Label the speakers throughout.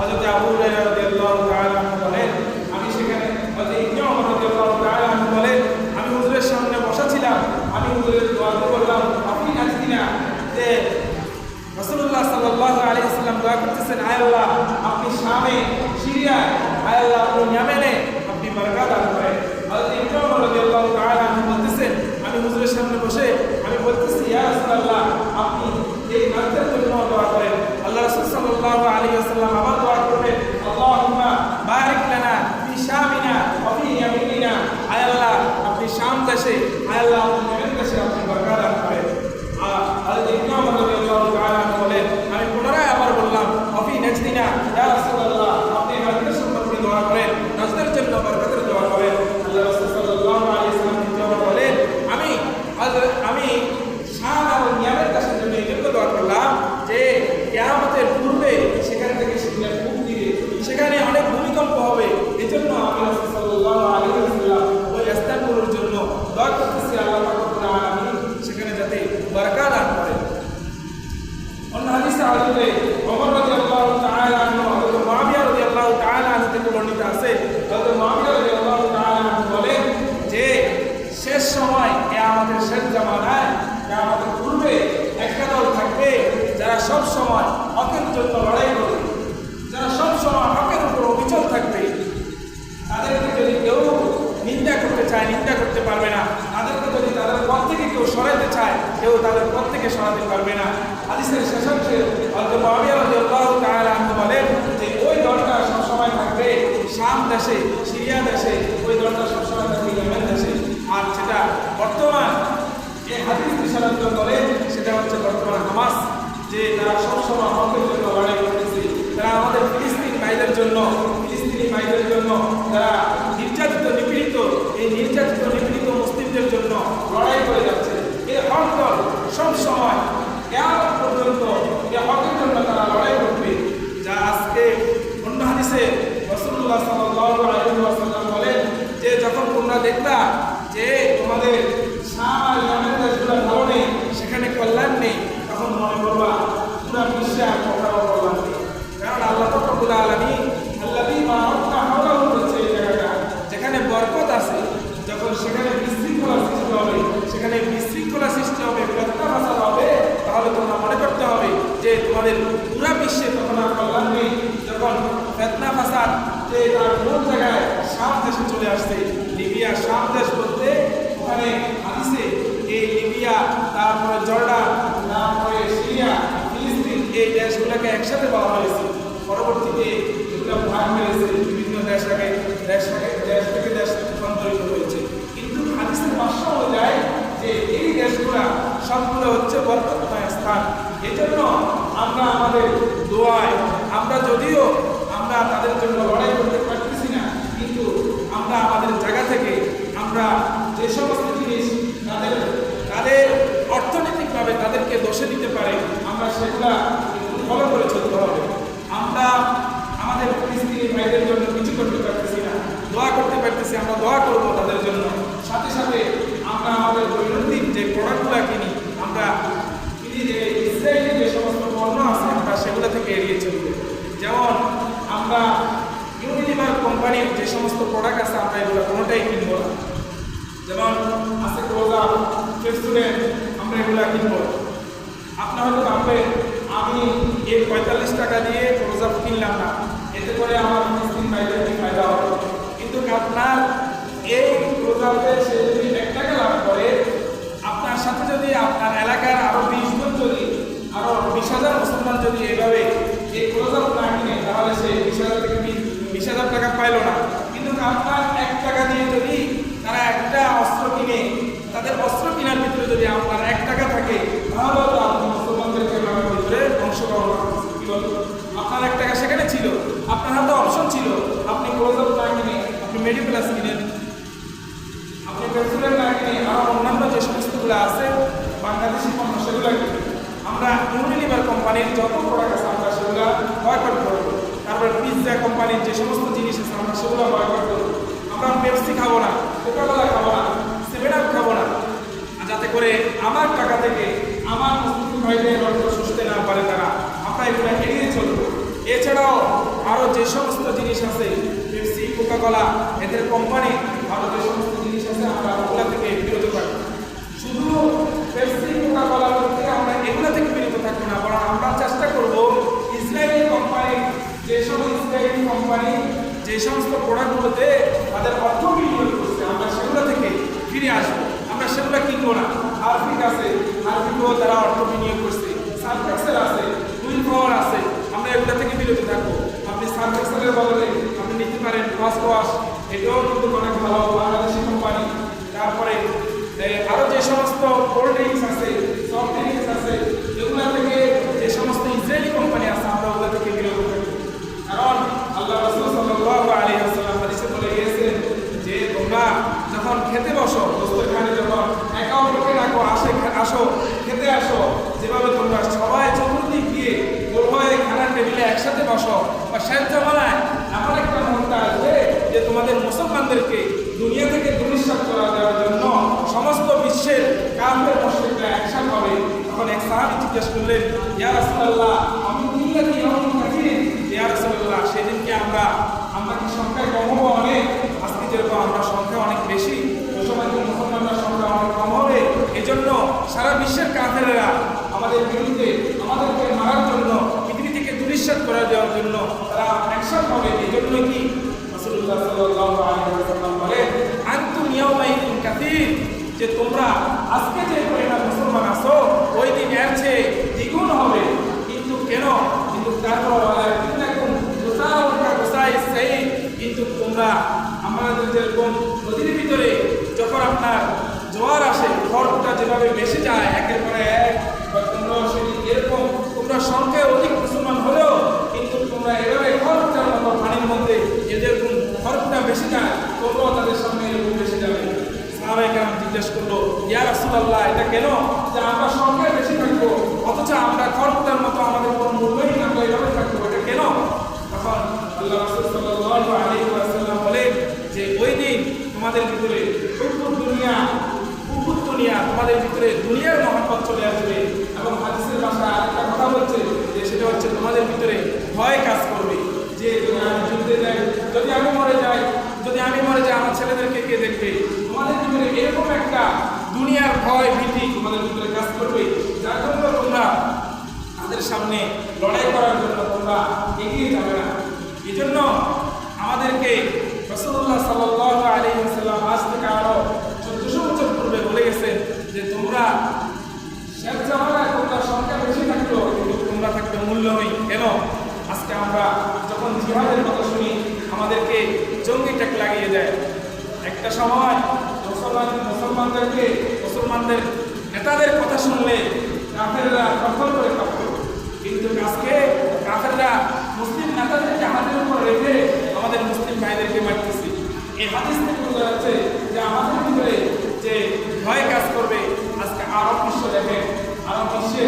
Speaker 1: হযরত আবু হুরায়রা রাদিয়াল্লাহু তাআলা আনহু বলেন, আমি সেখানে হযরত ইবনে ওমর রাদিয়াল্লাহু তাআলা আনহু বলেন, আমি হুজুরের সামনে বসা ছিলাম, আমি হুজুরের দোয়া করলাম, আপনি নাজদিনা, যে রাসূলুল্লাহ সাল্লাল্লাহু আলাইহি ওয়াসাল্লাম দোয়া করতেছেন, আয় আল্লাহ আপনি শামে, সিরিয়ায়, আয় আল্লাহ আপনি ইয়ামেনে আপনি বরকত দান করেন। হযরত ইবনে ওমর রাদিয়াল্লাহু তাআলা আনহু বলতেছেন, আমি হুজুরের সামনে বসে আমি বলতেছি, ইয়া রাসূলুল্লাহ আপনি এই নাজদের জন্য দোয়া করেন। আল্লাহ রাসূল সাল্লাল্লাহু আলাইহি ওয়াসাল্লাম আবার দোয়া করবেন, আল্লাহুম্মা বারিক লানা ফি শামিনা ওয়া ফি ইয়ামিনিনা, আয় আল্লাহ আপনি শাম দেশে, আয় আল্লাহ আপনি ইয়ামেন দেশে আপনি বরকত দান করেন। হযরত ইবনে ওমর রাদিয়াল্লাহু তাআলা আনহু বলেন, আমি পুনরায় আবার বললাম, ওয়া ফি নাজদিনা, ইয়া রাসূলুল্লাহ আপনি নাজদের সম্পর্কে দোয়া করেন, নাজদের জন্য বরকতের দোয়া করেন। আল্লাহ রাসূল সাল্লাল্লাহু আলাইহি ওয়াসাল্লাম বলেন, আমি শাম এবং ইয়ামেন দেশের জন্য এই জন্য দোয়া করলাম যে কিয়ামতের পূর্বে সেখান থেকে সেখানে খুব দিবে, সেখানে অনেক ভূমিকম্প হবে, এজন্য আমি রাসূল সাল্লাল্লাহু আলাইহি ওয়াসাল্লাম ওই স্থানগুলোর জন্য দোয়া করতেছি, আল্লাহ পাক রব্বুল আলামিন সেখানে যাতে বরকত দান করেন। অন্য হাদিসে হযরত ওমর রাদিয়াল্লাহু তাআলা আনহু, হযরত মুআবিয়া রাদিয়াল্লাহু তাআলা আনহু থেকে বর্ণিত আছে, হযরত মুআবিয়া রাদিয়াল্লাহু তাআলা আনহু বলেন যে শেষ সময় কিয়ামতের শেষ জামানায় কিয়ামতের পূর্বে একটা দল থাকবে যারা সব সময় হকের জন্য লড়াই করবে, যারা সব সময় হকের উপর অবিচল থাকবে। তাদেরকে যদি কেউ নিন্দা করতে চায় নিন্দা করতে পারবে না, তাদেরকে যদি তাদের পথ থেকে কেউ সরাতে চায় কেউ তাদের পথ থেকে সরাতে পারবে না। হাদিসের শেষাংশে হযরত মুআবিয়া রাদিয়াল্লাহু তাআলা আনহু বলেন যে ওই দলটা সব সময় থাকবে শাম দেশে, সিরিয়া দেশে, ওই দলটা সব সময় থাকবে ইয়েমেন দেশে। আর যেটা বর্তমান যে হাদিস ইশারাত করে সেটা হচ্ছে বর্তমান হামাস, যে তারা সবসময় হকের জন্য লড়াই করতেছে। তারা আমাদের ফিলিস্তিনি ভাইদের জন্য তারা নির্যাতিত নিপীড়িত, এই নির্যাতিত নিপীড়িত মুসলিমদের জন্য লড়াই করে যাচ্ছে। এই হক দল সবসময় কিয়ামত পর্যন্ত এই হকের জন্য তারা লড়াই করবে। যা আজকে অন্য হাদিসে রাসূলুল্লাহ সাল্লাল্লাহু আলাইহি ওয়াসাল্লাম বলেন যে যখন তোমরা দেখবা যে তোমাদের শাম আর ইয়ামেন দেশগুলো ভালো নেই, সেখানে কল্যাণ নেই, তখন মনে করবা পুরা বিশ্বে আর কোথাও কল্যাণ নেই। কারণ আল্লাহ রব্বুল আলামিন আল্লাযী বারাকা হাওলাহু হচ্ছে এই জায়গাটা যেখানে বরকত আছে, যখন সেখানে বিশৃঙ্খলা সৃষ্টি হবে, সেখানে বিশৃঙ্খলা সৃষ্টি হবে, ফিতনা ফাসাদ হবে, তাহলে তোমরা মনে করতে হবে যে তোমাদের পুরা বিশ্বে তখন আর কল্যাণ নেই। যখন ফিতনা ফাসাদ যে তার মূল জায়গায় শাম দেশে চলে আসছে, লিবিয়া শাম দেশ বলতে ওখানে হাদিসে এই লিবিয়া, তারপরে জর্ডান, তারপরে সিরিয়া, ফিলিস্তিন, এই দেশগুলোকে একসাথে বলা হয়েছে। পরবর্তীতে এগুলো ভাগ হয়েছে, বিভিন্ন দেশ থেকে দেশ রূপান্তরিত হয়েছে। কিন্তু হাদিসের ভাষ্য অনুযায়ী যে এই দেশগুলা সবগুলো হচ্ছে বরকতময় স্থান। এজন্য আমরা আমাদের দোয়ায় যদিও আমরা তাদের জন্য লড়াই করতে পারতেছি না, কিন্তু আমরা আমাদের জায়গা থেকে আমরা যে সমস্ত জিনিস তাদের অর্থনৈতিকভাবে তাদেরকে দোষে দিতে পারে, আমরা সেগুলা ফলো করে চলতে হবে। আমরা আমাদের ফিলিস্তিনি ভাইদের জন্য কিছু করতে পারতেছি না, দোয়া করতে পারতেছি, আমরা দোয়া করবো তাদের জন্য। সাথে সাথে আমরা আমাদের দৈনন্দিন যে প্রোডাক্টগুলো কিনি, আমরা কিনি যে ইসরায়েলি যে সমস্ত পণ্য আছে আমরা সেগুলো থেকে এড়িয়ে চলবো। যেমন আমরা ইউনিলিভার কোম্পানির যে সমস্ত প্রোডাক্ট আছে আমরা এগুলো কোনোটাই কিনবো না। যেমন আছে ক্লোজআপ, ফেস্টুডেন্ট, আমরা এগুলো কিনবো না। আপনার হয়তো ভাববেন আমি এই 45 টাকা দিয়ে ক্লোজআপ কিনলাম না, এতে করে আমার ফিলিস্তিন ভাইদের কি ফায়দা হবে? কিন্তু আপনার এই ক্লোজআপে সে যদি 1 টাকা লাভ করে, আপনার সাথে যদি আপনার এলাকার আরো 20 জন, যদি আরো 20,000 মুসলমান যদি এভাবে এই ক্লোজআপ না কিনে, তাহলে সে 20,000 থেকে 20,000 টাকা পাইল না। কিন্তু আপনার 1 টাকা দিয়ে যদি তারা একটা অস্ত্র কিনে, তাদের অস্ত্র কেনার ভিতরে যদি আপনার 1 টাকা থাকে, তাহলে তো আপনি মুসলমানদেরকে ভিতরে অংশগ্রহণ করতে, আপনার 1 টাকা সেখানে ছিল, আপনার হাতে অপশন ছিল, আপনি ক্লোজআপ না কিনে আপনি মেডিপ্লাস কিনেন, আপনি পেন্সিলের না কিনে আরো অন্যান্য যে সমস্তগুলো আছে বাংলাদেশি পণ্য সেগুলো কিনে। আমরা ইউনিলিভার কোম্পানির যত প্রোডাক্ট আছে আমরা সেগুলো বয়কট করব। তারপরে পিৎজা কোম্পানির যে সমস্ত জিনিস আছে আমরা সেগুলো বয়কট করব। আমরা পেপসি খাবো না, কোকা-কোলা খাবো না, 7-আপ খাবো না, যাতে করে আমার টাকা থেকে আমার মুসলিম ভাইদের অর্থ শুষতে না পারে তারা, আমরা এগুলো এড়িয়ে চলবো। এছাড়াও আরও যে সমস্ত জিনিস আছে, পেপসি, কোকাকোলা, এদের কোম্পানি, আরও যে সমস্ত জিনিস আছে আমরা ওগুলা থেকে বিরত থাকবো। শুধু পেপসি, কোকাকোলা থেকে আমরা এগুলা থেকে বিরত থাকবো না, বরং আমরা চেষ্টা করব ইসরায়েলি কোম্পানি, যে সমস্ত প্রোডাক্টগুলোতে তাদের অর্থ বিনিয়োগ করছে, আমরা সেগুলো থেকে ফিরে আসবো। আমরা সেগুলো কিনবো না। হারপিক আছে, হারপিকও তারা অর্থ বিনিয়োগ করছে, সার্ফেক্সেল আছে, উইল পাওয়ার আছে, আমরা এগুলো থেকে বিরত থাকবো। আপনি সার্ফেক্সেলের বদলে আপনি নিতে পারেন ফার্স্ট ওয়াশ, এটাও কিন্তু অনেক ভালো বাংলাদেশি কোম্পানি। তারপরে আরও যে সমস্ত কোল্ড ড্রিঙ্কস আছে, সফট ড্রিঙ্কস আছে, এগুলো থেকে যে সমস্ত ইসরায়েলি কোম্পানি আছে আমরা ওগুলো থেকে বিরত থাকবো। কারণ আল্লাহ রাসূল সাল্লাল্লাহু আলাইহি ওয়াসাল্লাম হাদিসে বলে গিয়েছেন যে তোমরা যখন খেতে বসো, দস্তরখানে যখন একে অপরকে ডাকো, আসো খেতে আসো, যেভাবে তোমরা সবাই চতুর্দিক দিয়ে গোলভাবে খানার টেবিলে একসাথে বসো, বা শেষ জমানায় এমন একটা মুহূর্ত আসবে যে তোমাদের মুসলমানদেরকে দুনিয়া থেকে দুনিশ্বাস করা দেওয়ার জন্য সমস্ত বিশ্বের কাফের মুশরিকরা একসাথে হবে। তখন এক সাহাবী জিজ্ঞেস করলেন, ইয়া রাসূলুল্লাহ, আমি দুনিয়াতে এমন থাকি, ইয়া রাসূলুল্লাহ, সেদিনকে আমরা কি সংখ্যায় কম হবো অনেক? আজকে যেরকম আমরা সংখ্যা অনেক বেশি, ওই সময় মুসলমানরা সংখ্যা অনেক কম হবে। এজন্য সারা বিশ্বের কাফেরেরা আমাদের বিরুদ্ধে, আমাদেরকে মারার জন্য, পৃথিবী থেকে দুনিশ্বাস করে দেওয়ার জন্য তারা একসাথ হবে। এই জন্য কি রাসূলুল্লাহ সাল্লাল্লাহু আলাইহি ওয়াসাল্লাম বলেন, আনতুম ইয়াওমাইদিন কাসীর, যে তোমরা আজকে যে পরিমাণ মুসলমান আছো ওই দিন এর চেয়ে দ্বিগুণ হবে। কিন্তু কেন? কিন্তু তারপর কিন্তু তোমরা আমাদের যেরকম নদীর ভিতরে যখন আপনার জোয়ার আসে, খড়টা যেভাবে বেশি যায় একের পরে এক, বা তোমরা সেদিন এরকম তোমরা সংখ্যায় অধিক মুসলমান হলেও কিন্তু তোমরা এভাবে খড়টার মতো পানির মধ্যে যেরকম খড়টা বেশি যায়, তোমরাও তাদের সামনে এরকম বেশি যাবে। সাহাবায়ে কেরাম জিজ্ঞেস করলো, ইয়া রাসূলুল্লাহ, এটা কেন যে আমরা সংখ্যায় বেশি থাকবো অথচ আমরা খড়টার মতো আমাদের কোনো মূল্যই না, আমরা এভাবে থাকবো, এটা কেন? তখন আল্লাহ রাসূল সাল্লাল্লাহু আলাইহি ওয়াসাল্লাম বলেন যে ওই দিন তোমাদের ভিতরে তোমাদের ভিতরে দুনিয়ার মহব্বত চলে আসবে। এবং হাদিসের ভাষায় আরেকটা কথা বলছে যে সেটা হচ্ছে তোমাদের ভিতরে ভয় কাজ করবে, যে যদি আমি যুদ্ধে যাই, যদি আমি মরে যাই আমার ছেলেদেরকে কে দেখবে? তোমাদের ভিতরে এরকম একটা দুনিয়ার ভয় ভীতি তোমাদের ভিতরে কাজ করবে, যার জন্য তোমরা তাদের সামনে লড়াই করার জন্য তোমরা এগিয়ে যাবে না। এই জন্য আমাদেরকে রাসূলুল্লাহ সাল্লাল্লাহু আলাইহি ওয়াসাল্লাম আজ থেকে আরো 1400 বছর পূর্বে বলে গেছেন যে তোমরা শেষ জামানায় তোমরা সংখ্যা বেশি থাকতো কিন্তু তোমরা থাকতে মূল্যহীন। কেন? আজকে আমরা যখন জিহাদের কথা শুনি আমাদেরকে জঙ্গি ট্যাগ লাগিয়ে দেয়। একটা সময় মুসলমানদের নেতাদের কথা শুনলে কাফেররা দখল করে কাঁপত, কিন্তু আজকে কাফেররা মুসলিম নেতাদেরকে হাতের উপর রেখে আমাদের মুসলিম ভাইদেরকে মারতেছে। এই হাদিস থেকে বোঝা যাচ্ছে যে আমাদের ভিতরে যে ভয় কাজ করবে। আজকে আরব বিশ্ব দেখেন, আরব বিশ্বে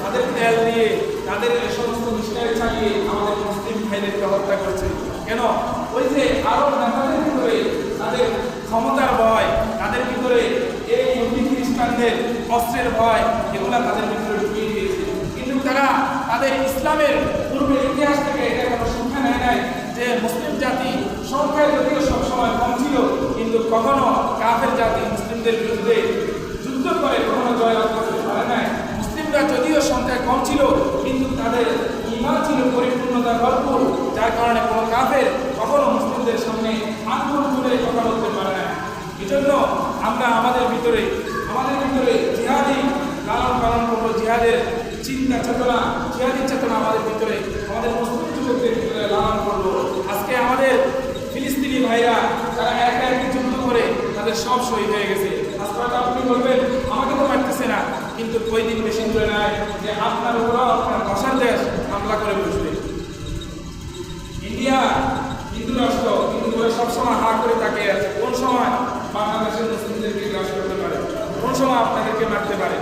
Speaker 1: তাদের তেল দিয়ে তাদের এই সমস্ত মিশনারি চালিয়ে আমাদের মুসলিম ভাইদেরকে হত্যা করছে। কেন? ওই যে আরব নেতাদের ভিতরে তাদের ক্ষমতার ভয়, তাদের ভিতরে এই ইহুদি খ্রিস্টানদের অস্ত্রের ভয়, এগুলা তাদের ভিতরে ঢুকিয়ে দিয়েছে। কিন্তু তারা তাদের ইসলামের পূর্বের ইতিহাস থেকে এটা কোনো শিক্ষা নেয় নাই যে মুসলিম জাতি সংখ্যায় যদিও সবসময় কম ছিল কিন্তু কখনো কাফের জাতি মুসলিমদের বিরুদ্ধে যুদ্ধ করে কখনো জয়লাভ করতে পারে নাই। মুসলিমরা যদিও সংখ্যায় কম ছিল কিন্তু তাদের ঈমান ছিল পরিপূর্ণতা ভরপুর, যার কারণে কোনো কাফের কখনো মুসলিমদের সামনে আক্রমণ করে কথা বলতে পারে না। এই জন্য আমরা আমাদের ভিতরে জিহাদি লালন পালন করবো, জিহাদের চিন্তা চেতনা, জিহাদি চেতনা আমাদের ভিতরে, আমাদের মুসলিম যুবকদের ভিতরে লালন করবো। আজকে আমাদের ফিলিস্তিনি ভাইরা যারা একা একই যুদ্ধ করে তাদের সব শহীদ হয়ে গেছে। আজকে আপনি বলবেন আমাকে তো মারতেছে না, কিন্তু ওই দিন বেশি দূরে নাই যে আপনার উপরও আপনার ভাষার দেশ হামলা করে বসবে। ইন্ডিয়া হিন্দু রাষ্ট্র, কিন্তু ওরা সবসময় হা করে তাকিয়ে আছে কোন সময় বাংলাদেশের মুসলিমদেরকে গ্রাস করতে পারে, কোন সময় আপনাদেরকে মারতে পারে।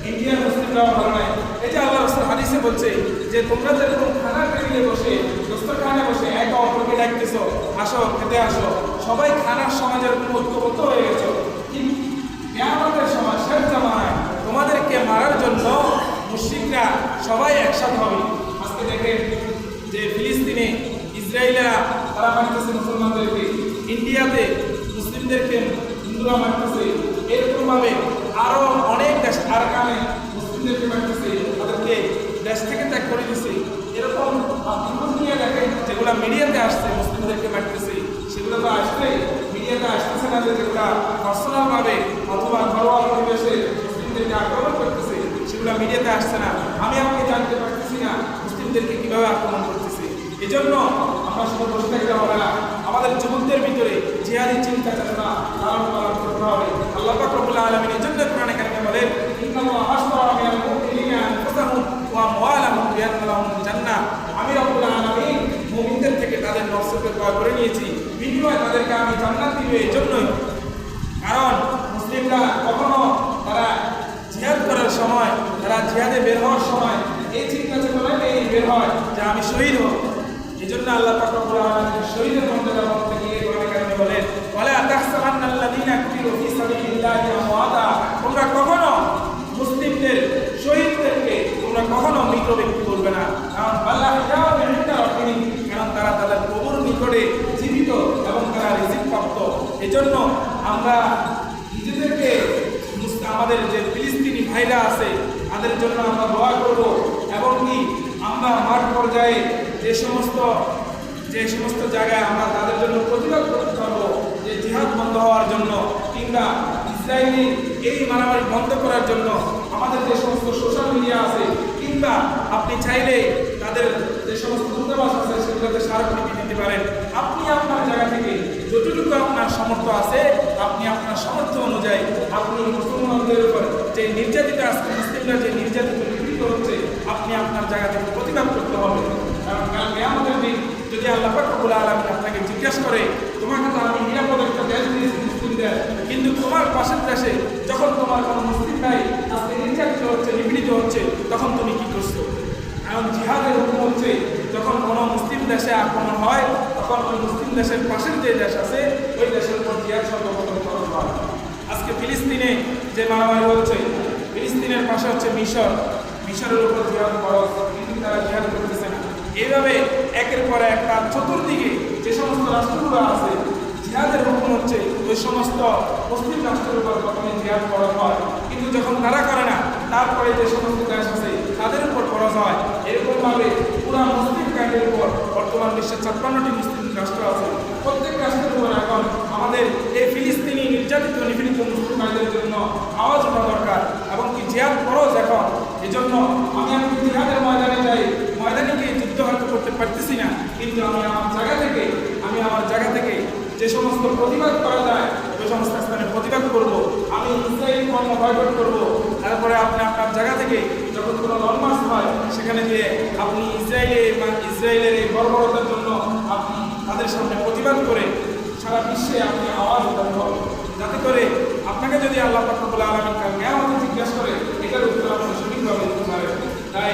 Speaker 1: ইন্ডিয়ার মুসলিমরাও ভালো নাই। এই যে আল্লাহ রাসূল হাদিসে বলছে যে তোমরা যেরকম খানার টেবিলে বসে দস্তরখানে বসে একে অপরকে ডাকতেছো, আসো খেতে আসো, সবাই খানার সময় যেরকম ঐক্যবদ্ধ হয়ে গেছো, কিন্তু কিয়ামতের সময় শেষ জামানায় তোমাদেরকে মারার জন্য মুশরিকরা সবাই একসাথে হবে। আজকে দেখেন যে ফিলিস্তিনে ইসরায়েলেরা তারা মারতেছে মুসলমানদেরকে, ইন্ডিয়াতে মুসলিমদেরকে হিন্দুরা মারতেছে, এরকমভাবে আরও অনেক দেশ আরাকানে মুসলিমদেরকে মারতেছে, তাদেরকে দেশ থেকে ত্যাগ করে দিচ্ছে। এরকম আপনি নিয়ে দেখেন যেগুলো মিডিয়াতে আসছে মুসলিমদেরকে মারতেছে, সেগুলো তো আসলে মিডিয়াতে আসতেছে না, যে যেগুলো পার্সোনালভাবে অথবা ঘরোয়া পরিবেশে মুসলিমদেরকে আক্রমণ করতেছে সেগুলো মিডিয়াতে আসছে না। আমি আমাকে জানতে পারতেছি না মুসলিমদেরকে কীভাবে আক্রমণ করতেছে। এই জন্য আমরা শুধু বসে থাকতে হবে না, আমাদের যুবকদের ভিতরে জিহাদি চিন্তা চেতনা লালন পালন করতে হবে। আল্লাহ পাক রব্বুল আলামিন এই জন্য কোরআনে কারিমে বলেন, ইন্নাল্লাহা আশতারা মিনাল মুমিনিনা আনফুসাহুম ওয়া আমওয়ালাহুম বিআন্না লাহুমুল জান্নাহ। আমি রব্বুল আলামিন মুমিনদের থেকে তাদের নফসকে ক্রয় করে নিয়েছি, বিনিময়ে তাদেরকে আমি জান্নাত দিব। এই জন্যই কারণ মুসলিমরা কখনো তারা জিহাদ করার সময়, তারা জিহাদে বের হওয়ার সময় এই চিন্তা চেতনায় বের হয় যে আমি শহীদ হব। এই জন্য আল্লাহ পাক রব্বুল আলামিন শহীদের মর্যাদা বলতে গিয়ে কোরআনে কারিমে বলেন, ওয়ালা তাহসাবান্নাল্লাযীনা কুতিলু ফী সাবিলিল্লাহি আমওয়াতা। তোমরা কখনো মুসলিমদের শহীদদেরকে তোমরা কখনো মৃত ব্যক্তি করবে না, কারণ কারণ তারা তাদের প্রভুর নিকটে জীবিত এবং তারা রিজিক প্রাপ্ত। এজন্য আমরা নিজেদেরকে আমাদের যে ফিলিস্তিনি ভাইরা আছে তাদের জন্য আমরা দোয়া করব, এবং কি আমরা মাঠ পর্যায়ে যে সমস্ত জায়গায় আমরা তাদের জন্য প্রতিবাদ করতে পারবো, যে জিহাদ বন্ধ হওয়ার জন্য কিংবা ইসরায়েলি এই মারামারি বন্ধ করার জন্য আমাদের যে সমস্ত সোশ্যাল মিডিয়া আছে, কিংবা আপনি চাইলে তাদের যে সমস্ত দূতাবাস আছে সেগুলোতে স্মারকলিপি দিতে পারেন। আপনি আপনার জায়গা থেকে যতটুকু আপনার সামর্থ্য আছে, আপনি আপনার সামর্থ্য অনুযায়ী আপনি মুসলমানদের উপর যে নির্যাতিত আজকে মুসলিমরা যে নির্যাতিত নিপীড়িত হচ্ছে, আপনি আপনার জায়গা থেকে প্রতিবাদ করতে হবে। কারণ কালকে আমাদের দিন যদি আল্লাহ পাক রব্বুল আলামিন আপনাকে জিজ্ঞাসা করে, তোমাকে তো আমি নিরাপদ একটা দেশ দিয়েছি মুসলিমদের, কিন্তু তোমার পাশের দেশে যখন তোমার কোনো মুসলিম ভাই আজকে নির্যাতিত হচ্ছে, নিপীড়িত হচ্ছে, তখন তুমি কি করছো? কারণ জিহাদের হুকুম হচ্ছে যখন কোনো মুসলিম দেশে আক্রমণ হয়, তখন ওই মুসলিম দেশের পাশের যে দেশ আছে ওই দেশের উপর জিহাদ সর্বপ্রথম খরচ হয়। আজকে ফিলিস্তিনে যে মারামারি হচ্ছে, ফিলিস্তিনের পাশে হচ্ছে মিশরের উপর জিহাদ খরচ, কিন্তু তারা জিহাদ করতেছে না। এইভাবে একের পর এক তার চতুর্দিকে যে সমস্ত রাষ্ট্রগুলো আছে জিহাদের হুকুম হচ্ছে ওই সমস্ত মুসলিম রাষ্ট্রের উপর প্রথমে জিহাদ খরচ হয়, কিন্তু যখন তারা করে না তারপরে যে সমস্ত দেশ আছে তাদের উপর খরচ হয়। এরকমভাবে পুরা মুসলিম কান্ট্রির উপর বর্তমান বিশ্বের 56টি মুসলিম রাষ্ট্র আছে, প্রত্যেক রাষ্ট্রের উপর এখন আমাদের এই ফিলিস্তিনি নির্যাতিত নিপীড়িত মুসলিম ভাইদের জন্য আওয়াজ ওঠা দরকার, এবং কি জিহাদ খরচ এখন। এজন্য আমি জিহাদের ময়দানে যাই, ময়দানে গিয়ে যুদ্ধ হয়তো করতে পারতেছি না, কিন্তু আমি আমার জায়গা থেকে যে সমস্ত প্রতিবাদ করা যায় ওই সমস্ত স্থানে প্রতিবাদ করবো। আমি ইসরায়েলি পণ্য বয়কট করবো। তারপরে আপনি আপনার জায়গা থেকে যখন কোনো লং মার্চ হয় সেখানে গিয়ে আপনি ইসরায়েলের এই বর্বরতার জন্য আপনি তাদের সামনে প্রতিবাদ করে সারা বিশ্বে আপনি আওয়াজ উঠাতে হবে, যাতে করে আপনাকে যদি আল্লাহ পাক রব্বুল আলামিন কালকে আমাকে জিজ্ঞাসা করে এটার উত্তর আপনি সঠিকভাবে দিতে পারেন। তাই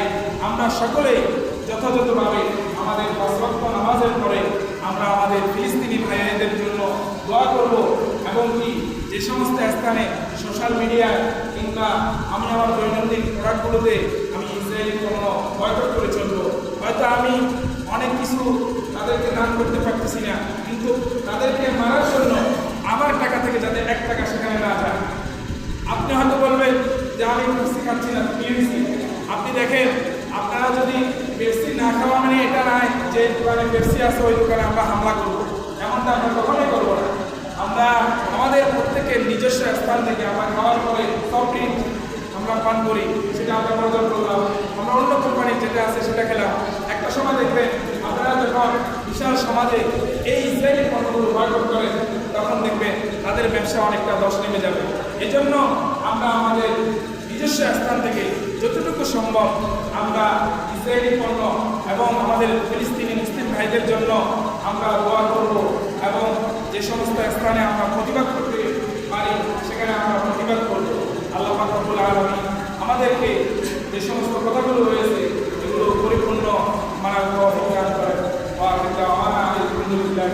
Speaker 1: আমরা সকলেই যথাযথভাবে আমাদের 5 ওয়াক্ত নামাজের পরে আমরা আমাদের ফিলিস্তিনি ভাইদের জন্য দোয়া করব, এবং কি যে সমস্ত স্থানে সোশ্যাল মিডিয়ায় কিংবা আমি আমার দৈনন্দিন প্রোডাক্টগুলোতে আমি ইসরায়েলি পণ্য বয়কট করে চলবো। হয়তো আমি অনেক কিছু তাদেরকে দান করতে পারতেছি না, কিন্তু তাদেরকে মারার জন্য আমার টাকা থেকে যাতে 1 টাকা সেখানে না যায়। আপনি হয়তো বলবেন যে আমি পেপসি খাচ্ছি না, আপনি দেখেন আপনারা যদি পেপসি না খাওয়া মানে এটা নয় যে দোকানে পেপসি আছে ওই দোকানে আমরা হামলা করবো, এমনটা আমরা কখনোই করবো না। আমরা আমাদের প্রত্যেকের নিজস্ব স্থান থেকে আমরা খাওয়ার পরে সফট ড্রিঙ্ক আমরা পান করি, সেটা আমরা বর্জন করলাম, আমরা অন্য কোম্পানির যেটা আছে সেটা খেলাম। একটা সময় দেখবেন আপনারা যখন বিশাল সমাজে এই ইসরায়েলি পণ্যগুলো বয়কট করেন, তখন দেখবেন তাদের ব্যবসা অনেকটা দশ নেমে যাবে। এই জন্য আমরা আমাদের নিজস্ব স্থান থেকে যতটুকু সম্ভব আমরা ইসরায়েলি পণ্য এবং আমাদের ফিলিস্তিনি মুসলিম ভাইদের জন্য আমরা দোয়া করব, এবং যে সমস্ত স্থানে আমরা প্রতিবাদ করতে পারি সেখানে আমরা প্রতিবাদ করব। আল্লাহ পাক রব্বুল আলামিন আমাদেরকে যে সমস্ত কথাগুলো রয়েছে এগুলো পরিপূর্ণ মানার তৌফিক দান করেন। ওয়া আলহামদুলিল্লাহ।